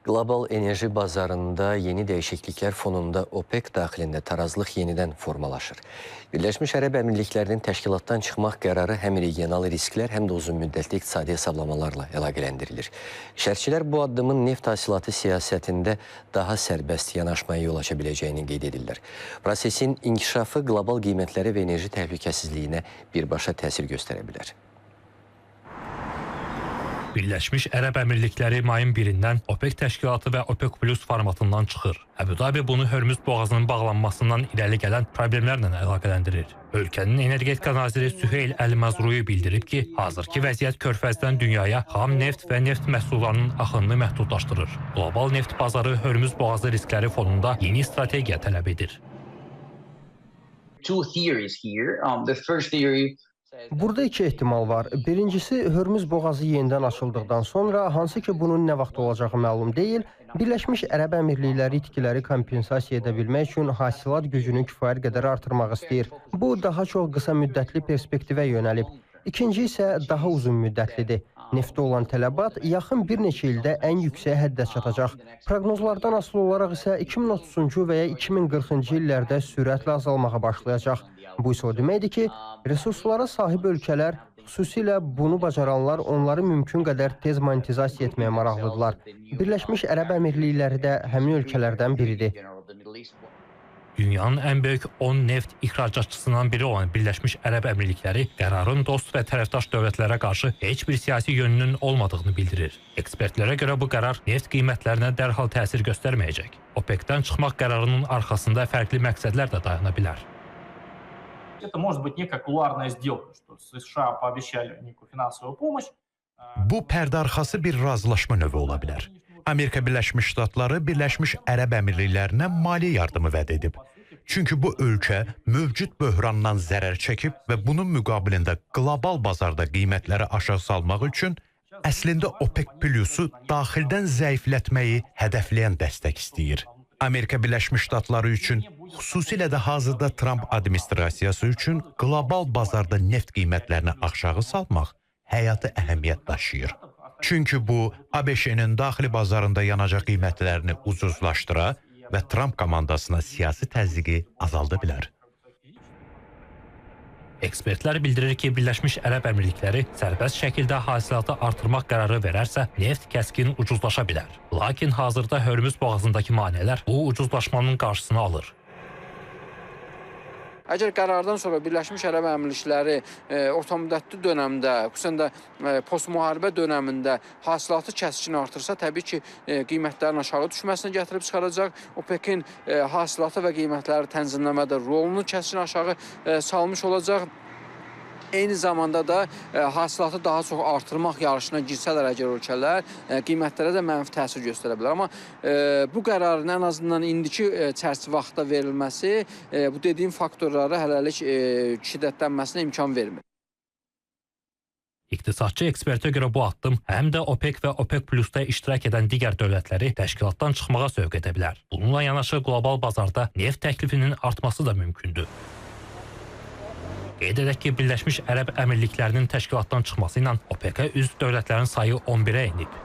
Global enerji bazarında yeni dəyişikliklər fonunda OPEC daxilində tarazlıq yenidən formalaşır. Birləşmiş Ərəb Əmirliklərinin təşkilatdan çıxmaq qərarı həm regional risklər, həm də uzun müddətli iqtisadi hesablamalarla əlaqələndirilir. Şərhçilər bu addımın neft hasilatı siyasətində daha sərbəst yanaşmaya yol aça biləcəyini qeyd edirlər. Prosesin inkişafı qlobal qiymətləri və enerji təhlükəsizliyinə birbaşa təsir göstərə bilər. Birləşmiş Ərəb Əmirlikləri mayın 1-dən OPEC təşkilatı və OPEC Plus formatından çıxır. Əbu Dabi bunu Hörmüz boğazının bağlanmasından irəli gələn problemlərlə əlaqələndirir. Ölkənin energetika naziri Süheyl Əl-Məzrui bildirib ki, hazırki vəziyyət Körfəzdən dünyaya xam neft və neft məhsullarının axınını məhdudlaşdırır. Qlobal neft bazarı Hörmüz boğazı riskləri fonunda yeni strategiya tələb edir. Burada iki ehtimal var. Birincisi, Hörmüz boğazı yenidən açıldıqdan sonra, hansı ki bunun nə vaxt olacağı məlum deyil, Birləşmiş Ərəb Əmirlikləri itkiləri kompensasiya edə bilmək üçün hasilat gücünü kifayət qədər artırmaq istəyir. Bu, daha çox qısa müddətli perspektivə yönəlib. İkinci isə daha uzun müddətlidir. Neftə olan tələbat yaxın bir neçə ildə ən yüksək həddə çatacaq. Proqnozlardan asılı olaraq isə 2030-cu və ya 2040-cı illərdə sürətlə azalmağa başlayacaq. Bu isə o deməkdir ki, resurslara sahib ölkələr, xüsusilə bunu bacaranlar onları mümkün qədər tez monetizasiya etməyə maraqlıdırlar. Birləşmiş Ərəb Əmirlikləri də həmin ölkələrdən biridir. Dünyanın ən böyük 10 neft ixracatçısından biri olan Birləşmiş Ərəb Əmirlikləri qərarın dost və tərəfdaş dövlətlərə qarşı heç bir siyasi yönünün olmadığını bildirir. Ekspertlərə görə bu qərar neft qiymətlərinə dərhal təsir göstərməyəcək. OPEC-dən çıxmaq qərarının arxasında fərqli məqsədlər də dayana bilər. Это может быть некая кулуарная сделка, что США пообещали некую финансовую помощь. Bu pərdəarxası bir razılaşma növü ola bilər. Amerika Birləşmiş Ştatları Birləşmiş Ərəb Əmirliklərinə maliyyə yardımı vəd edib. Çünki bu ölkə mövcud böhrandan zərər çəkib və bunun müqabilində qlobal bazarda qiymətləri aşağı salmaq üçün əslində OPEC Plus-u daxildən zəiflətməyi hədəfləyən dəstək istəyir. Amerika Birləşmiş Ştatları üçün, xüsusilə də hazırda Trump administrasiyası üçün qlobal bazarda neft qiymətlərini aşağı salmaq həyati əhəmiyyət daşıyır. Çünki bu, ABŞ-nin daxili bazarında yanacaq qiymətlərini ucuzlaşdıra və Trump komandasına siyasi təzyiqi azalda bilər. Ekspertlər bildirir ki, Birləşmiş Ərəb Əmirlikləri sərbəst şəkildə hasilatı artırmaq qərarı verərsə, neft kəskin ucuzlaşa bilər. Lakin hazırda Hörmüz boğazındakı maneələr bu ucuzlaşmanın qarşısını alır. Əgər qərardan sonra Birləşmiş Ərəb Əmirlikləri ortamüddətli dönəmdə, xüsusən də postmüharibə dönəmində hasilatı kəskin artırsa, təbii ki, qiymətlərin aşağı düşməsinə gətirib çıxaracaq. OPEC-in hasilatı və qiymətləri tənzimləmədə rolunu kəskin aşağı salmış olacaq. Eyni zamanda da hasilatı daha çox artırmaq yarışına girsələr əgər ölkələr, qiymətlərə də mənfi təsir göstərə bilər. Amma bu qərarın ən azından indiki çərçivə vaxtda verilməsi bu dediyim faktorlara hələlik şiddətlənməsinə imkan vermir. İqtisadçı ekspertə görə bu addım həm də OPEC və OPEC Plus-da iştirak edən digər dövlətləri təşkilatdan çıxmağa sövq edə bilər. Bununla yanaşı qlobal bazarda neft təklifinin artması da mümkündür. Qeyd edək ki, Birləşmiş Ərəb Əmirliklərinin təşkilatdan çıxması ilə OPEC-ə üzv dövlətlərin sayı 11-ə enib.